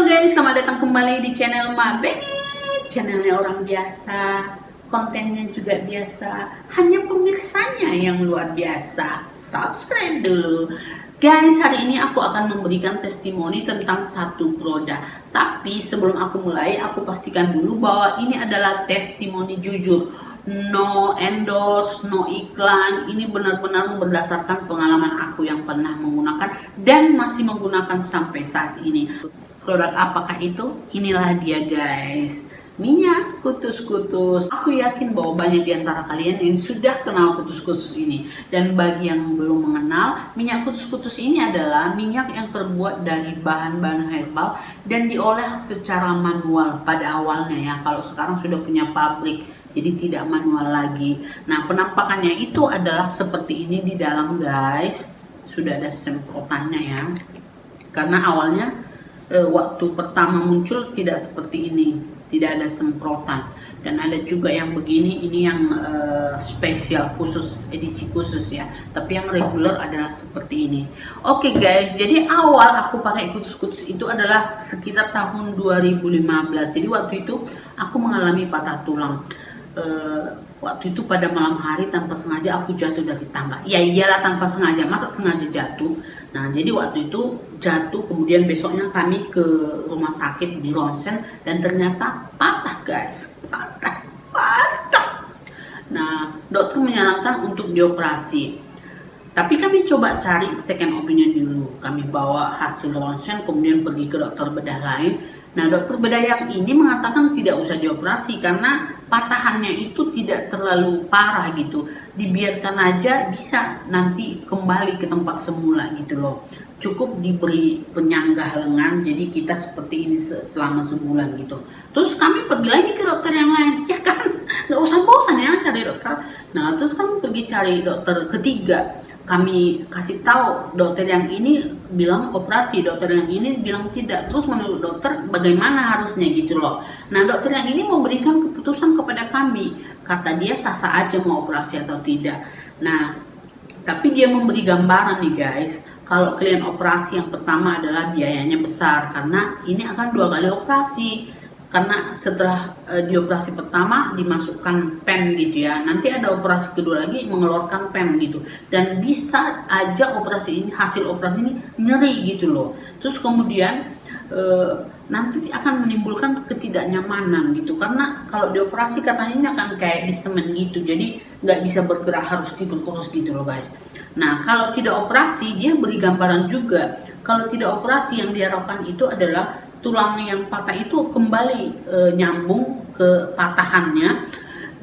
guys, selamat datang kembali di channel Mak Bennett. Channelnya orang biasa, kontennya juga biasa, hanya pemirsanya yang luar biasa. Subscribe dulu. Guys, hari ini aku akan memberikan testimoni tentang satu produk. Tapi sebelum aku mulai, aku pastikan dulu bahwa ini adalah testimoni jujur. No endorse, no iklan. Ini benar-benar berdasarkan pengalaman aku yang pernah menggunakan dan masih menggunakan sampai saat ini. Produk apakah itu? Inilah dia guys, minyak kutus-kutus. Aku yakin bahwa banyak di antara kalian yang sudah kenal kutus-kutus ini. Dan bagi yang belum mengenal, minyak kutus-kutus ini adalah minyak yang terbuat dari bahan-bahan herbal dan diolah secara manual pada awalnya ya. Kalau sekarang sudah punya pabrik, jadi tidak manual lagi. Nah, penampakannya itu adalah seperti ini di dalam guys. Sudah ada semprotannya ya. Karena awalnya waktu pertama muncul tidak seperti ini, tidak ada semprotan. Dan ada juga yang begini, ini yang spesial khusus, edisi khusus ya. Tapi yang regular adalah seperti ini. Oke guys, jadi awal aku pakai kutus-kutus itu adalah sekitar tahun 2015. Jadi waktu itu aku mengalami patah tulang. Waktu itu pada malam hari tanpa sengaja aku jatuh dari tangga. Ya iyalah tanpa sengaja, masa sengaja jatuh. Nah jadi waktu itu jatuh, kemudian besoknya kami ke rumah sakit di ronsen dan ternyata patah guys, patah. Nah dokter menyarankan untuk dioperasi. Tapi kami coba cari second opinion dulu. Kami bawa hasil ronsen, kemudian pergi ke dokter bedah lain. Nah dokter bedah yang ini mengatakan tidak usah dioperasi karena patahannya itu tidak terlalu parah gitu. Dibiarkan aja, bisa nanti kembali ke tempat semula gitu loh. Cukup diberi penyanggah lengan, jadi kita seperti ini selama sebulan gitu. Terus kami pergi lagi ke dokter yang lain, ya kan? Nggak usah bosan ya cari dokter. Nah terus kami pergi cari dokter ketiga. Kami kasih tahu dokter yang ini bilang operasi, dokter yang ini bilang tidak. Terus menurut dokter bagaimana harusnya gitu loh. Nah dokter yang ini memberikan keputusan kepada kami. Kata dia sah-sah aja mau operasi atau tidak. Nah tapi dia memberi gambaran nih guys. Kalau kalian operasi yang pertama adalah biayanya besar. Karena ini akan 2 kali operasi. Karena setelah dioperasi pertama dimasukkan pen gitu ya, nanti ada operasi kedua lagi mengeluarkan pen gitu, dan bisa aja operasi ini, hasil operasi ini nyeri gitu loh. Terus kemudian nanti akan menimbulkan ketidaknyamanan gitu, karena kalau dioperasi katanya ini akan kayak di semen gitu, jadi nggak bisa bergerak, harus tidur terus gitu loh guys. Nah kalau tidak operasi, dia beri gambaran juga, kalau tidak operasi yang diharapkan itu adalah tulang yang patah itu kembali nyambung ke patahannya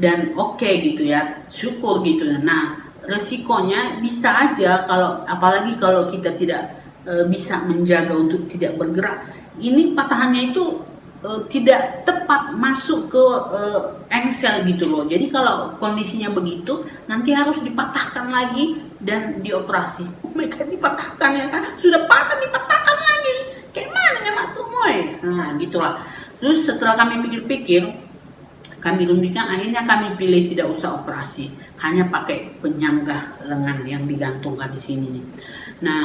dan oke gitu ya, syukur gitu. Nah resikonya bisa aja kalau apalagi kalau kita tidak bisa menjaga untuk tidak bergerak, ini patahannya itu tidak tepat masuk ke engsel gitu loh. Jadi kalau kondisinya begitu nanti harus dipatahkan lagi dan dioperasi. Oh my god, dipatahkan ya kan, sudah patah dipatahkan lagi, kayak mana nyamak semua. Nah gitulah. Terus setelah kami pikir-pikir, kami rundingkan, akhirnya kami pilih tidak usah operasi, hanya pakai penyanggah lengan yang digantungkan di sini nih. Nah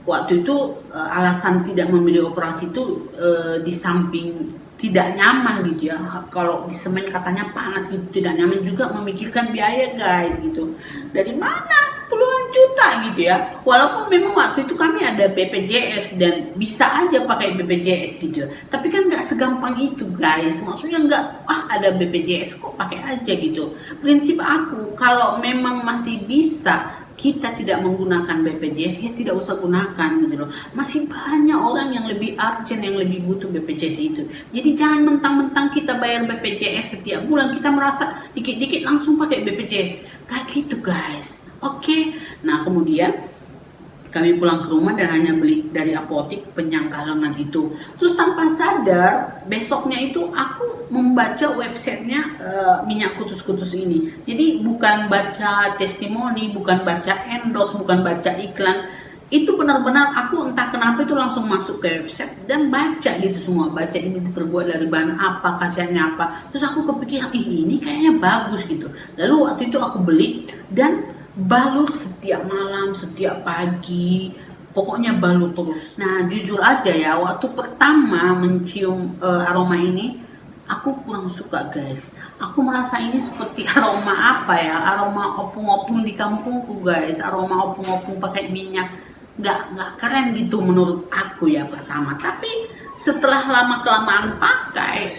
waktu itu alasan tidak memilih operasi itu di samping tidak nyaman gitu ya, kalau di semen katanya panas gitu, tidak nyaman juga, memikirkan biaya guys gitu, dari mana puluhan juta gitu ya. Walaupun memang waktu itu kami ada BPJS dan bisa aja pakai BPJS gitu, tapi kan nggak segampang itu guys, maksudnya nggak ada BPJS kok pakai aja gitu. Prinsip aku kalau memang masih bisa kita tidak menggunakan BPJS, ya tidak usah gunakan gitu loh. Masih banyak orang yang lebih urgent, yang lebih butuh BPJS itu. Jadi jangan mentang-mentang kita bayar BPJS setiap bulan, kita merasa dikit-dikit langsung pakai BPJS. Kayak gitu guys. Oke. Nah kemudian kami pulang ke rumah dan hanya beli dari apotek penyanggah lengan itu. Terus tanpa sadar besoknya itu aku membaca websitenya minyak kutus-kutus ini. Jadi bukan baca testimoni, bukan baca endorse, bukan baca iklan. Itu benar-benar aku entah kenapa itu langsung masuk ke website dan baca gitu semua. Baca ini terbuat dari bahan apa, khasiatnya apa. Terus aku kepikiran, ini kayaknya bagus gitu. Lalu waktu itu aku beli dan balur setiap malam, setiap pagi, pokoknya balut terus. Nah jujur aja ya, waktu pertama mencium aroma ini aku kurang suka guys. Aku merasa ini seperti aroma apa ya, aroma opung-opung di kampungku guys, aroma opung-opung pakai minyak. Nggak keren gitu menurut aku ya pertama. Tapi setelah lama kelamaan pakai,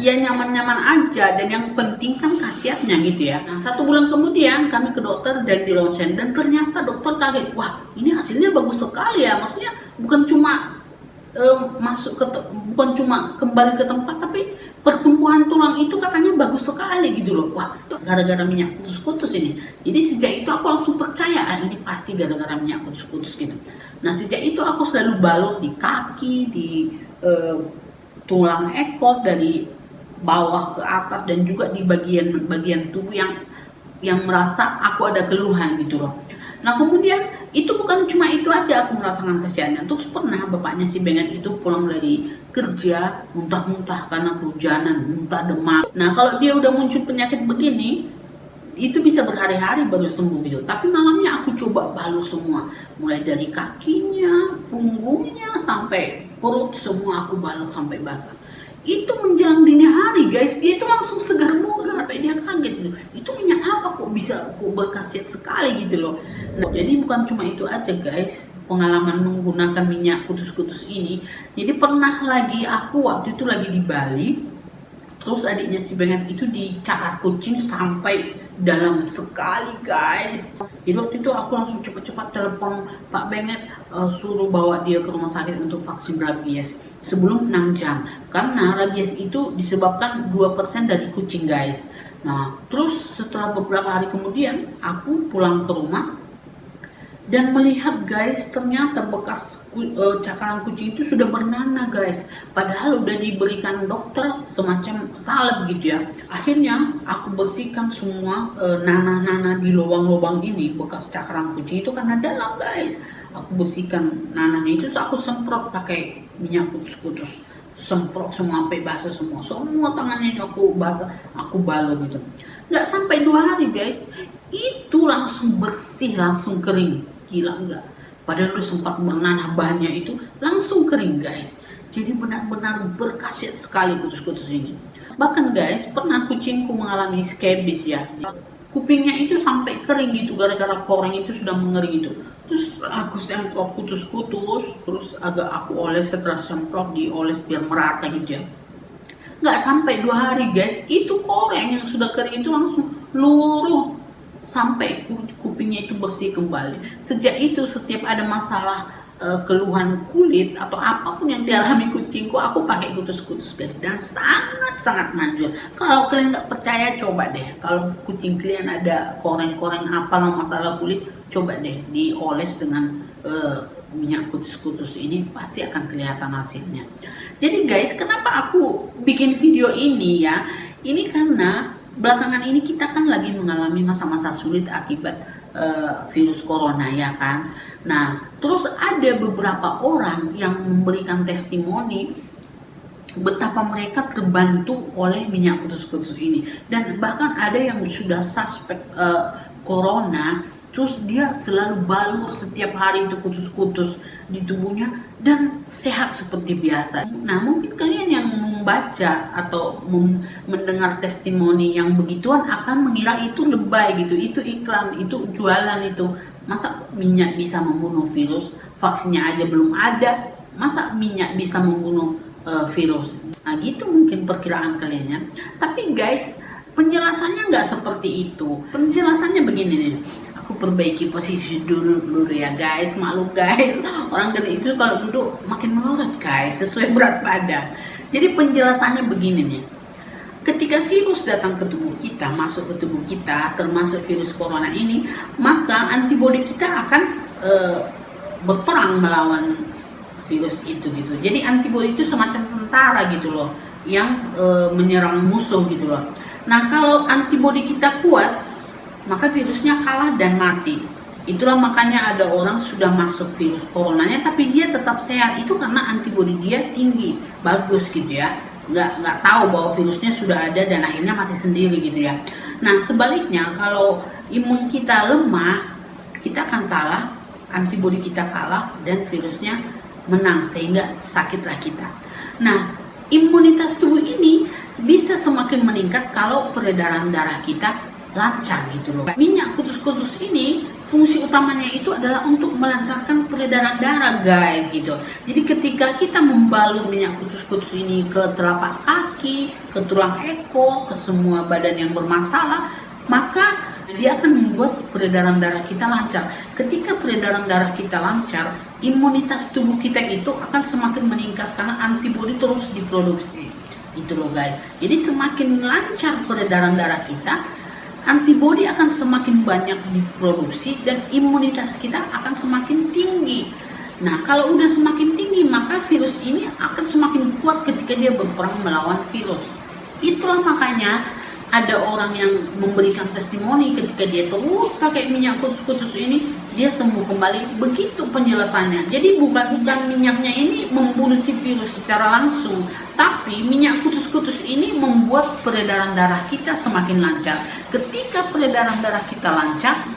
ya nyaman-nyaman aja, dan yang penting kan khasiatnya gitu ya. Nah 1 bulan kemudian kami ke dokter dan di ronsen, dan ternyata dokter kaget, wah ini hasilnya bagus sekali ya, maksudnya bukan cuma bukan cuma kembali ke tempat, tapi pertumbuhan tulang itu katanya bagus sekali gitu loh. Wah gara-gara minyak kutus-kutus ini. Jadi sejak itu aku langsung percaya, ini pasti gara-gara minyak kutus-kutus gitu. Nah sejak itu aku selalu balut di kaki, di tulang ekor dari bawah ke atas, dan juga di bagian tubuh yang merasa aku ada keluhan gitu loh. Nah kemudian itu bukan cuma itu aja aku merasakan khasiatnya. Terus pernah bapaknya si Benget itu pulang dari kerja muntah-muntah karena kehujanan, muntah, demam. Nah kalau dia udah muncul penyakit begini, itu bisa berhari-hari baru sembuh gitu. Tapi malamnya aku coba balut semua, mulai dari kakinya, punggungnya, sampai perut, semua aku balut sampai basah. Itu menjelang dini hari guys, dia itu langsung segar bugar, sampai dia kaget gitu. Itu minyak apa kok bisa berkhasiat sekali gitu loh. Nah, jadi bukan cuma itu aja guys, pengalaman menggunakan minyak kutus-kutus ini. Jadi pernah lagi aku waktu itu lagi di Bali, terus adiknya si Benget itu dicakar kucing sampai dalam sekali guys. Jadi waktu itu aku langsung cepat-cepat telepon Pak Benget, suruh bawa dia ke rumah sakit untuk vaksin rabies sebelum 6 jam, karena rabies itu disebabkan 2% dari kucing guys. Nah terus setelah beberapa hari kemudian aku pulang ke rumah dan melihat guys, ternyata bekas cakaran kucing itu sudah bernanah guys, padahal udah diberikan dokter semacam salep gitu ya. Akhirnya aku bersihkan semua nanah-nanah di lubang-lubang ini, bekas cakaran kucing itu karena dalam guys. Aku bersihkan nanahnya itu, aku semprot pakai minyak kutus-kutus, semprot semua sampai basah semua tangannya ini aku basah, aku balut gitu. Nggak sampai 2 hari guys, itu langsung bersih, langsung kering. Gila enggak? Padahal lu sempat menanah banyak itu langsung kering guys. Jadi benar-benar berkhasiat sekali kutus-kutus ini. Bahkan guys, pernah kucingku mengalami skabis ya. Kupingnya itu sampai kering gitu gara-gara koreng itu sudah mengering itu. Terus aku semprot kutus-kutus, terus agak aku oles, setelah semprot dioles biar merata gitu ya. Nggak sampai 2 hari guys, itu koreng yang sudah kering itu langsung luruh sampai kupingnya itu bersih kembali. Sejak itu setiap ada masalah keluhan kulit atau apapun yang dialami kucingku, aku pakai kutus-kutus guys, dan sangat-sangat manjur. Kalau kalian nggak percaya, coba deh, kalau kucing kalian ada koreng-koreng apalah masalah kulit, coba deh dioles dengan minyak kutus-kutus ini, pasti akan kelihatan hasilnya. Jadi guys, kenapa aku bikin video ini ya, ini karena belakangan ini kita kan lagi mengalami masa-masa sulit akibat virus corona ya kan. Nah terus ada beberapa orang yang memberikan testimoni betapa mereka terbantu oleh minyak kutus-kutus ini, dan bahkan ada yang sudah suspek corona, terus dia selalu balur setiap hari itu kutus-kutus di tubuhnya dan sehat seperti biasa. Nah mungkin kalian yang membaca atau mendengar testimoni yang begituan akan mengira itu lebay gitu, itu iklan, itu jualan itu. Masa minyak bisa membunuh virus? Vaksinnya aja belum ada, masa minyak bisa membunuh virus? Nah gitu mungkin perkiraan kalian ya. Tapi guys, penjelasannya nggak seperti itu. Penjelasannya begini nih. Aku perbaiki posisi dulu ya guys, maklum guys, orang gede itu kalau duduk makin melorot guys, sesuai berat badan. Jadi penjelasannya begini nih, ketika virus datang ke tubuh kita, masuk ke tubuh kita, termasuk virus corona ini, maka antibodi kita akan berperang melawan virus itu gitu. Jadi antibodi itu semacam tentara gitu loh, yang menyerang musuh gitu loh. Nah kalau antibodi kita kuat, maka virusnya kalah dan mati. Itulah makanya ada orang sudah masuk virus coronanya tapi dia tetap sehat, itu karena antibodi dia tinggi, bagus gitu ya. Nggak tahu bahwa virusnya sudah ada dan akhirnya mati sendiri gitu ya. Nah sebaliknya kalau imun kita lemah, kita akan kalah antibodi kita kalah dan virusnya menang sehingga sakitlah kita. Nah, imunitas tubuh ini bisa semakin meningkat kalau peredaran darah kita lancar gitu loh. Minyak kutus-kutus ini fungsi utamanya itu adalah untuk melancarkan peredaran darah guys gitu. Jadi ketika kita membalur minyak kutus-kutus ini ke telapak kaki, ke tulang ekor, ke semua badan yang bermasalah, maka dia akan membuat peredaran darah kita lancar. Ketika peredaran darah kita lancar, imunitas tubuh kita itu akan semakin meningkat karena antibodi terus diproduksi. Itu loh guys. Jadi semakin lancar peredaran darah kita, antibodi akan semakin banyak diproduksi dan imunitas kita akan semakin tinggi. Nah, kalau udah semakin tinggi, maka virus ini akan semakin kuat ketika dia berperang melawan virus. Itulah makanya ada orang yang memberikan testimoni ketika dia terus pakai minyak kutus-kutus ini, dia sembuh kembali. Begitu penjelasannya. Jadi bukan minyaknya ini membunuh si virus secara langsung, tapi minyak kutus-kutus ini membuat peredaran darah kita semakin lancar. Ketika peredaran darah kita lancar,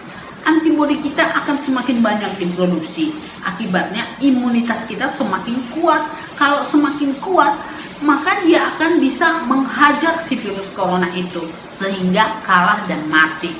antibodi kita akan semakin banyak diproduksi. Akibatnya imunitas kita semakin kuat. Kalau semakin kuat, maka dia akan bisa menghajar si virus corona itu sehingga kalah dan mati.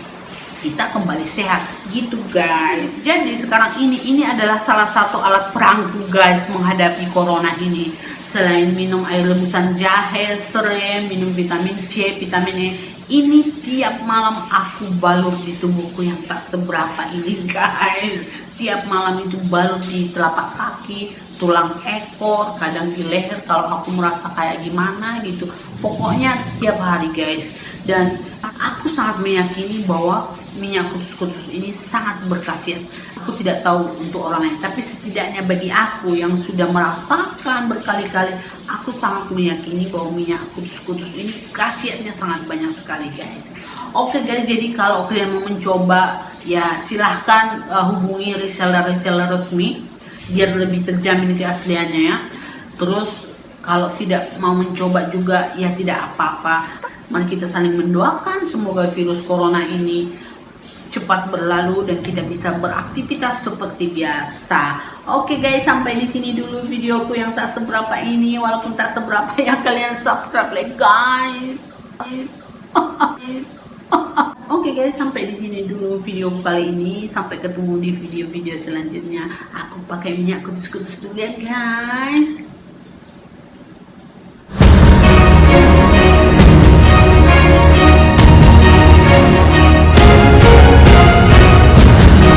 Kita kembali sehat gitu guys. Jadi sekarang ini adalah salah satu alat perangku guys menghadapi corona ini. Selain minum air rebusan jahe, serai, minum vitamin C, vitamin E, ini tiap malam aku balur di tubuhku yang tak seberapa ini guys. Tiap malam itu balur di telapak kaki, tulang ekor, kadang di leher kalau aku merasa kayak gimana gitu. Pokoknya tiap hari guys. Dan aku sangat meyakini bahwa minyak kutus-kutus ini sangat berkhasiat. Aku tidak tahu untuk orang lain, tapi setidaknya bagi aku yang sudah merasakan berkali-kali, aku sangat meyakini bahwa minyak kutus-kutus ini khasiatnya sangat banyak sekali guys. Oke guys, jadi kalau kalian mau mencoba, ya silahkan hubungi reseller-reseller resmi biar lebih terjamin keasliannya ya. Terus kalau tidak mau mencoba juga ya tidak apa-apa. Mari kita saling mendoakan semoga virus corona ini cepat berlalu dan kita bisa beraktivitas seperti biasa. Oke guys, sampai di sini dulu videoku yang tak seberapa ini. Walaupun tak seberapa ya, kalian subscribe like guys. Oke guys, sampai di sini dulu video kali ini. Sampai ketemu di video-video selanjutnya. Aku pakai minyak kutus-kutus dulu ya guys.